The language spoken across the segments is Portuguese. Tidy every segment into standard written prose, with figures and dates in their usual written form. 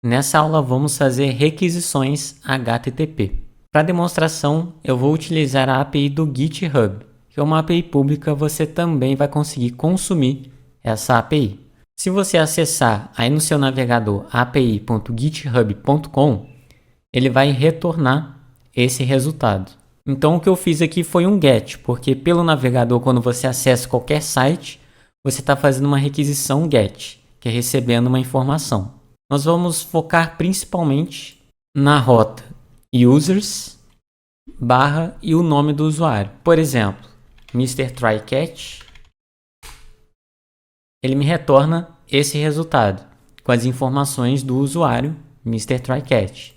Nessa aula vamos fazer requisições HTTP. Para demonstração, eu vou utilizar a API do GitHub, que é uma API pública, você também vai conseguir consumir essa API. Se você acessar aí no seu navegador api.github.com, ele vai retornar esse resultado. Então o que eu fiz aqui foi um GET, porque pelo navegador, quando você acessa qualquer site, você está fazendo uma requisição GET, que é recebendo uma informação. Nós vamos focar principalmente na rota users barra e o nome do usuário. Por exemplo, Mr. TryCatch, ele me retorna esse resultado com as informações do usuário Mr. TryCatch.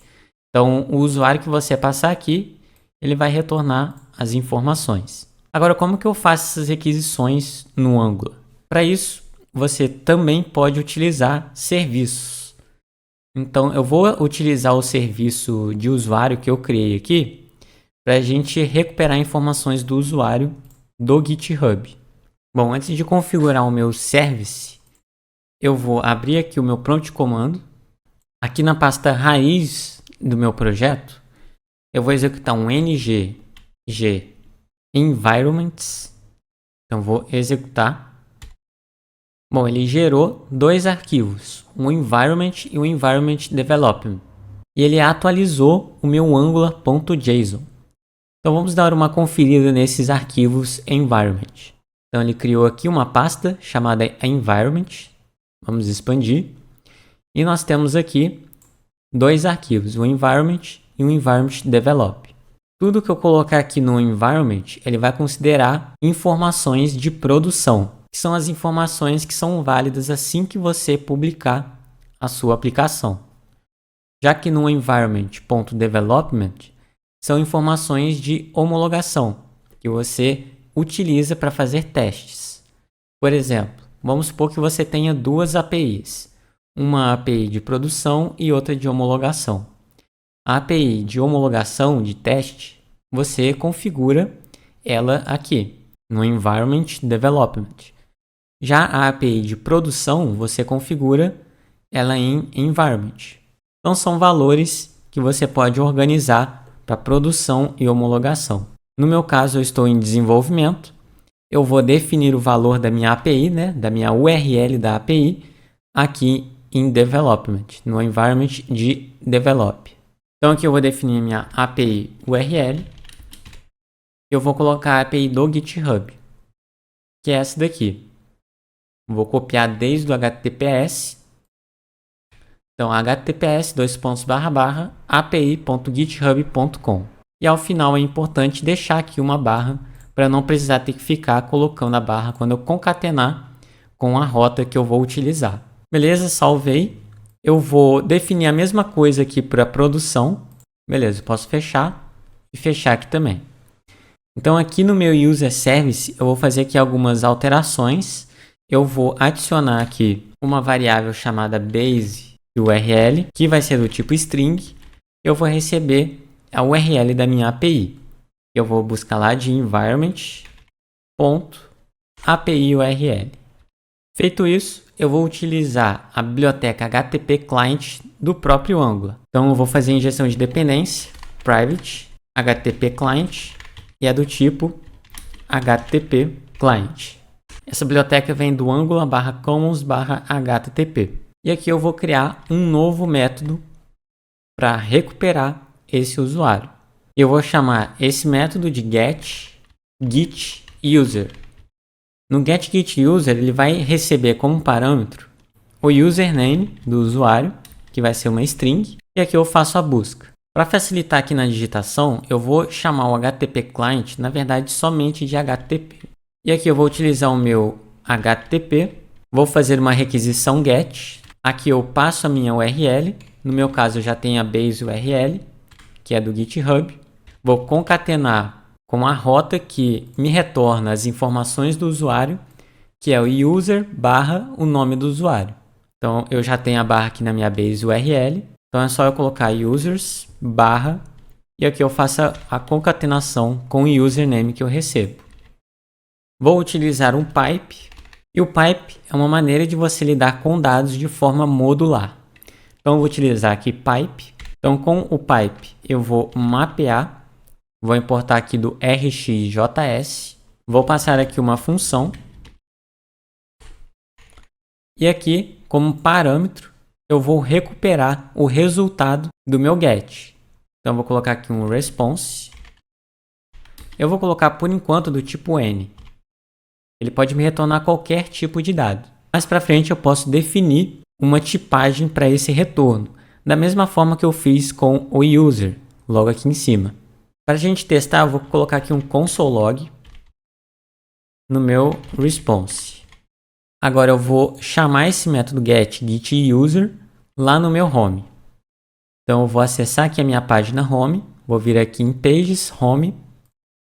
Então, o usuário que você passar aqui, ele vai retornar as informações. Agora, como que eu faço essas requisições no Angular? Para isso, você também pode utilizar serviços. Então, eu vou utilizar o serviço de usuário que eu criei aqui para a gente recuperar informações do usuário do GitHub. Bom, antes de configurar o meu service, eu vou abrir aqui o meu prompt comando. Aqui na pasta raiz do meu projeto, eu vou executar um ng environments. Então, vou executar. Bom, ele gerou dois arquivos, um environment e um environment development. E ele atualizou o meu angular.json. Então vamos dar uma conferida nesses arquivos environment. Então ele criou aqui uma pasta chamada environment. Vamos expandir. E nós temos aqui dois arquivos, o environment e o environment develop. Tudo que eu colocar aqui no environment, ele vai considerar informações de produção, que são as informações que são válidas assim que você publicar a sua aplicação. Já que no environment.development são informações de homologação, que você utiliza para fazer testes. Por exemplo, vamos supor que você tenha duas APIs, uma API de produção e outra de homologação. A API de homologação de teste, você configura ela aqui, no environment development. Já a API de produção, você configura ela em environment. Então, são valores que você pode organizar para produção e homologação. No meu caso, eu estou em desenvolvimento. Eu vou definir o valor da minha API, da minha URL da API, aqui em development, no environment de develop. Então, aqui eu vou definir minha API URL. Eu vou colocar a API do GitHub, que é essa daqui. Vou copiar desde o HTTPS. Então, https://api.github.com. E ao final é importante deixar aqui uma barra para não precisar ter que ficar colocando a barra quando eu concatenar com a rota que eu vou utilizar. Beleza, salvei. Eu vou definir a mesma coisa aqui para produção. Beleza, posso fechar e fechar aqui também. Então, aqui no meu user service, eu vou fazer aqui algumas alterações. Eu vou adicionar aqui uma variável chamada base URL, que vai ser do tipo string. Eu vou receber a URL da minha API. Eu vou buscar lá de environment.api URL. Feito isso, eu vou utilizar a biblioteca HTTP Client do próprio Angular. Então, eu vou fazer injeção de dependência, private, HTTP Client, e é do tipo HTTP Client. Essa biblioteca vem do angular/commons/http. E aqui eu vou criar um novo método para recuperar esse usuário. Eu vou chamar esse método de getGetUser. No getGetUser, ele vai receber como parâmetro o username do usuário, que vai ser uma string, e aqui eu faço a busca. Para facilitar aqui na digitação, eu vou chamar o HTTP Client, na verdade, somente de HTTP. E aqui eu vou utilizar o meu HTTP, vou fazer uma requisição GET. Aqui eu passo a minha URL, no meu caso eu já tenho a base URL, que é do GitHub. Vou concatenar com a rota que me retorna as informações do usuário, que é o user barra o nome do usuário. Então eu já tenho a barra aqui na minha base URL, então é só eu colocar users barra e aqui eu faço a concatenação com o username que eu recebo. Vou utilizar um pipe, e o pipe é uma maneira de você lidar com dados de forma modular. Então eu vou utilizar aqui pipe. Então com o pipe eu vou mapear, vou importar aqui do rxjs, vou passar aqui uma função. E aqui, como parâmetro, eu vou recuperar o resultado do meu get. Então eu vou colocar aqui um response. Eu vou colocar por enquanto do tipo N. Ele pode me retornar qualquer tipo de dado. Mais para frente eu posso definir uma tipagem para esse retorno, da mesma forma que eu fiz com o user, logo aqui em cima. Para a gente testar, eu vou colocar aqui um console log no meu response. Agora eu vou chamar esse método getUser lá no meu home. Então eu vou acessar aqui a minha página home, vou vir aqui em pages, home.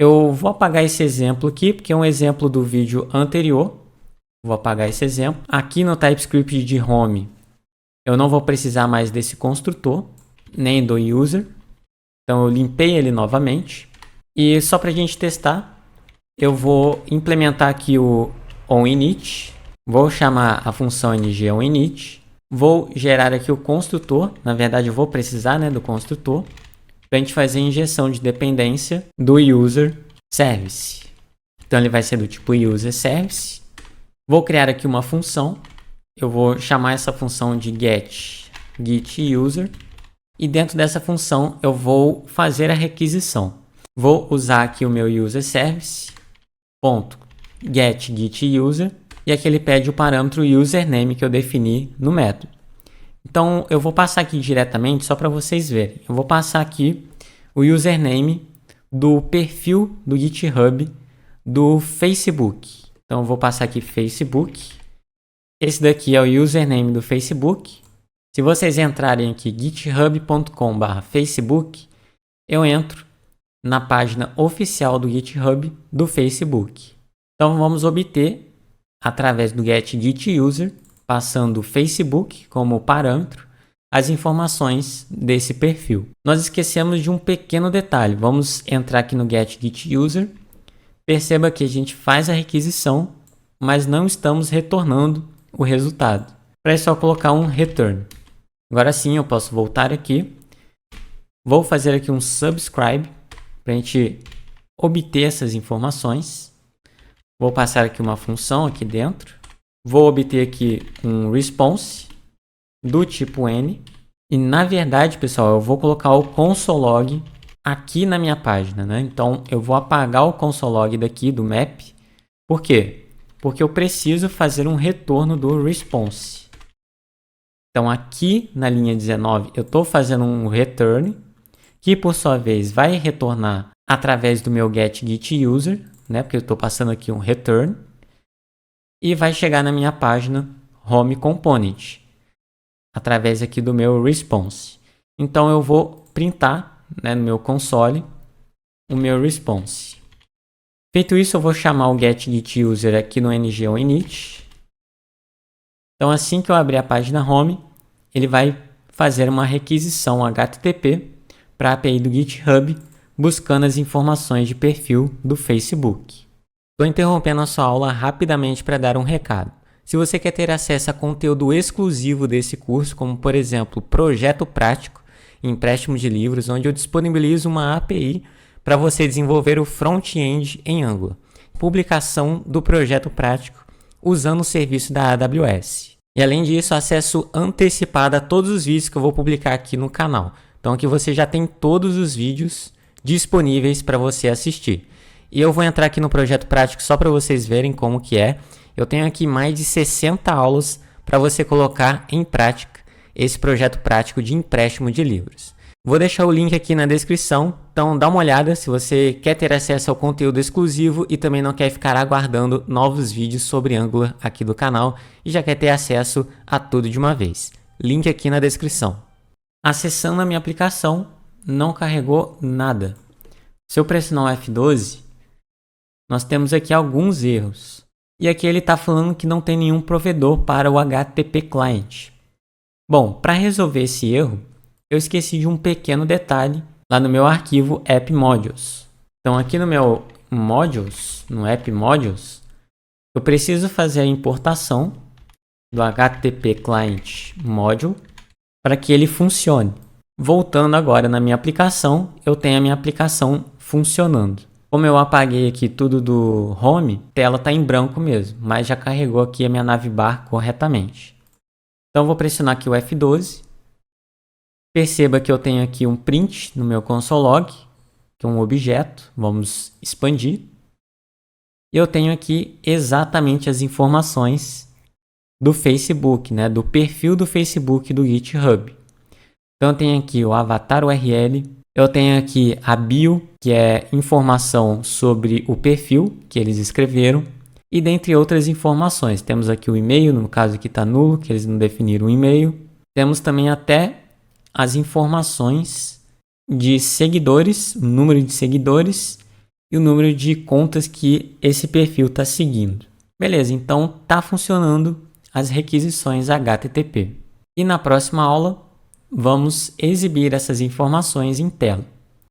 Eu vou apagar esse exemplo aqui, porque é um exemplo do vídeo anterior. Vou apagar esse exemplo. Aqui no TypeScript de home, eu não vou precisar mais desse construtor, nem do user. Então eu limpei ele novamente. E só para a gente testar, eu vou implementar aqui o onInit. Vou chamar a função ng-onInit. Vou gerar aqui o construtor. Na verdade, eu vou precisar, do construtor para a gente fazer a injeção de dependência do user service. Então, ele vai ser do tipo user service. Vou criar aqui uma função. Eu vou chamar essa função de getUser. E dentro dessa função, eu vou fazer a requisição. Vou usar aqui o meu user service. .getUser. E aqui ele pede o parâmetro username que eu defini no método. Então, eu vou passar aqui diretamente só para vocês verem. Eu vou passar aqui o username do perfil do GitHub do Facebook. Então, eu vou passar aqui Facebook. Esse daqui é o username do Facebook. Se vocês entrarem aqui github.com/Facebook, eu entro na página oficial do GitHub do Facebook. Então, vamos obter através do getUser, passando o Facebook como parâmetro, as informações desse perfil. Nós esquecemos de um pequeno detalhe. Vamos entrar aqui no getUser. Perceba que a gente faz a requisição, mas não estamos retornando o resultado. Para isso, é só colocar um return. Agora sim, eu posso voltar aqui. Vou fazer aqui um subscribe para a gente obter essas informações. Vou passar aqui uma função aqui dentro. Vou obter aqui um response do tipo N. E na verdade, pessoal, eu vou colocar o console log aqui na minha página, Então, eu vou apagar o console log daqui do map. Por quê? Porque eu preciso fazer um retorno do response. Então, aqui na linha 19, eu estou fazendo um return, que por sua vez vai retornar através do meu getUser, porque eu estou passando aqui um return, e vai chegar na minha página home component, através aqui do meu response. Então eu vou printar no meu console o meu response. Feito isso, eu vou chamar o getUser aqui no ng-onInit. Então assim que eu abrir a página home, ele vai fazer uma requisição HTTP para a API do GitHub, buscando as informações de perfil do Facebook. Estou interrompendo a sua aula rapidamente para dar um recado. Se você quer ter acesso a conteúdo exclusivo desse curso, como por exemplo, projeto prático, empréstimo de livros, onde eu disponibilizo uma API para você desenvolver o front-end em Angular, publicação do projeto prático usando o serviço da AWS. E além disso, acesso antecipado a todos os vídeos que eu vou publicar aqui no canal. Então aqui você já tem todos os vídeos disponíveis para você assistir. E eu vou entrar aqui no projeto prático só para vocês verem como que é. Eu tenho aqui mais de 60 aulas para você colocar em prática esse projeto prático de empréstimo de livros. Vou deixar o link aqui na descrição, então dá uma olhada se você quer ter acesso ao conteúdo exclusivo e também não quer ficar aguardando novos vídeos sobre Angular aqui do canal e já quer ter acesso a tudo de uma vez. Link aqui na descrição. Acessando a minha aplicação, não carregou nada. Se eu pressionar o F12, nós temos aqui alguns erros. E aqui ele está falando que não tem nenhum provedor para o HTTP Client. Bom, para resolver esse erro, eu esqueci de um pequeno detalhe lá no meu arquivo app modules. Então aqui no meu modules, no app modules, eu preciso fazer a importação do HTTP Client Module para que ele funcione. Voltando agora na minha aplicação, eu tenho a minha aplicação funcionando. Como eu apaguei aqui tudo do Home, a tela está em branco mesmo, mas já carregou aqui a minha navbar corretamente. Então, vou pressionar aqui o F12. Perceba que eu tenho aqui um print no meu console log, que é um objeto. Vamos expandir. E eu tenho aqui exatamente as informações do Facebook, né? Do perfil do Facebook do GitHub. Então, eu tenho aqui o avatar URL. Eu tenho aqui a bio, que é informação sobre o perfil que eles escreveram. E dentre outras informações, temos aqui o e-mail, no caso aqui está nulo, que eles não definiram o e-mail. Temos também até as informações de seguidores, o número de seguidores e o número de contas que esse perfil está seguindo. Beleza, então está funcionando as requisições HTTP. E na próxima aula, vamos exibir essas informações em tela.